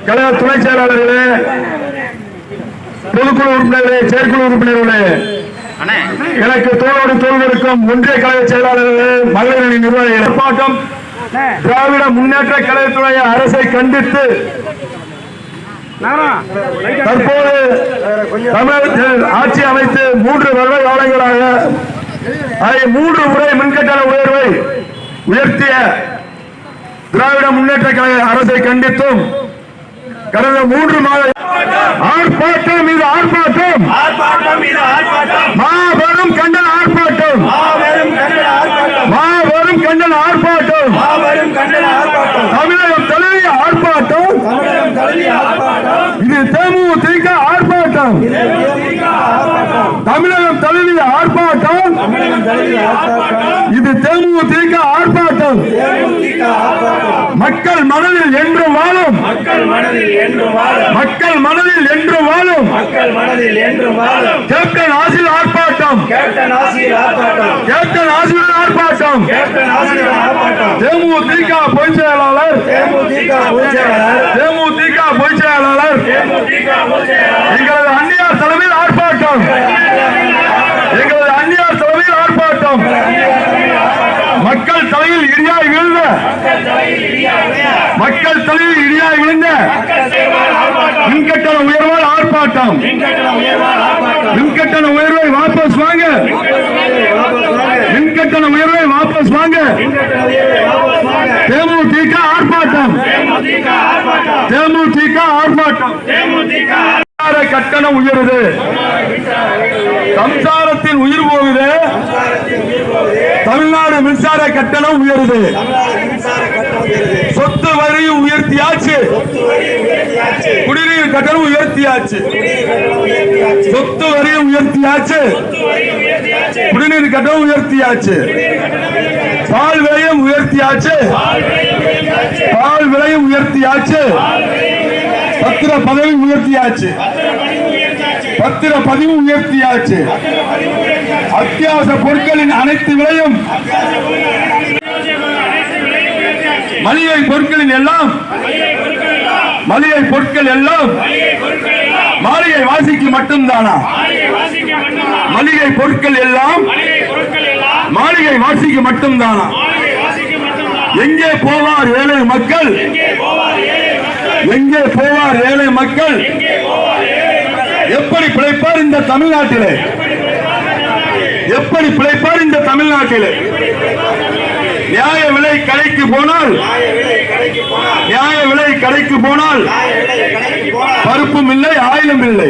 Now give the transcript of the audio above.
கழக துணை செயலாளர்களே, பொதுக்குழு உறுப்பினர்களே, செயற்குழு உறுப்பினர்களே, எனக்கு தோளோடு தோள் இருக்கும் ஒன்றிய கழக செயலாளர்களே, மகளிரணி நிர்வாகிகள், ஆர்ப்பாட்டம் திராவிட முன்னேற்ற கழகத்துடைய அரசை கண்டித்து தற்போது தமிழகத்தில் ஆட்சி அமைத்து 3 வருட காலங்களாக 3 முறை மின்கட்டண உயர்வை உயர்த்திய திராவிட முன்னேற்ற கழக அரசை கண்டித்தும் கடந்த 3 மாத ஆர்ப்பாட்டம் மீது ஆர்ப்பாட்டம், மாபெரும் கண்டன ஆர்ப்பாட்டம், மாபெரும் கண்டன ஆர்ப்பாட்டம், தமிழகம் தழுவிய ஆர்ப்பாட்டம், இது தேமுதிக ஆர்ப்பாட்டம், தமிழகம் தழுவிய ஆர்ப்பாட்டம், இது தேமுதிக ஆர்ப்பாட்டம், மக்கள் மனதில் என்றும் வாழும், மக்கள் மனதில் என்றும் வாழும், கேப்டன் ஆசில் ஆர்ப்பாட்டம், கேப்டன் ஆசில் ஆர்ப்பாட்டம், தேமுதிக பொதுச் செயலாளர், தேமுதிக பொதுச் செயலாளர், எங்களது அந்நியார் தலைமையில் ஆர்ப்பாட்டம், எங்களது அந்நியார் தலைமையில் ஆர்ப்பாட்டம், மக்கள் தலையில் இடியாய் விழுந்த, மக்கள் தலையில் இடியாய் விழுந்த மின்கட்டண உயர்வால் ஆர்ப்பாட்டம், மின்கட்டண உயர்வை வாபஸ் வாங்க, மின்கட்டண உயர்வை வாபஸ் வாங்க, தேமுதிக ஆர்ப்பாட்டம், தேமுதிக ஆர்ப்பாட்டம், கட்டணம் உயருது, சம்சாரத்தின் உயிர் போகுது, தமிழ்நாடு மின்சார கட்டணம் உயருது, சொத்து வரியும் உயர்த்தியாச்சு, குடிநீர் கட்டணம் உயர்த்தியாச்சு, சொத்து வரியும் உயர்த்தியாச்சு, குடிநீர் கட்டணம் உயர்த்தியாச்சு, பால் விலையும் உயர்த்தியாச்சு, பால் விலையும் உயர்த்தியாச்சு, பத்திர பதவி உயர்த்தியாச்சு, பத்திர பதிவு உயர்த்தியாச்சு, அத்தியாவசிய பொருட்களின் அனைத்து விலையும், மளிகை பொருட்களின் எல்லாம், மளிகை பொருட்கள் எல்லாம் மாளிகை வாசிக்கு மட்டும்தானா? மளிகை பொருட்கள் எல்லாம் மாளிகை வாசிக்கு மட்டும்தானா? எங்கே போவார் ஏழை மக்கள்? எங்கே போவார் ஏழை மக்கள்? எப்படி பிழைப்பார் இந்த தமிழ்நாட்டிலே? எப்படி பிழைப்பார் இந்த தமிழ்நாட்டிலே? நியாய விலை கடைக்கு போனால், நியாய விலை கடைக்கு போனால் பருப்பும் இல்லை, ஆயிலும் இல்லை.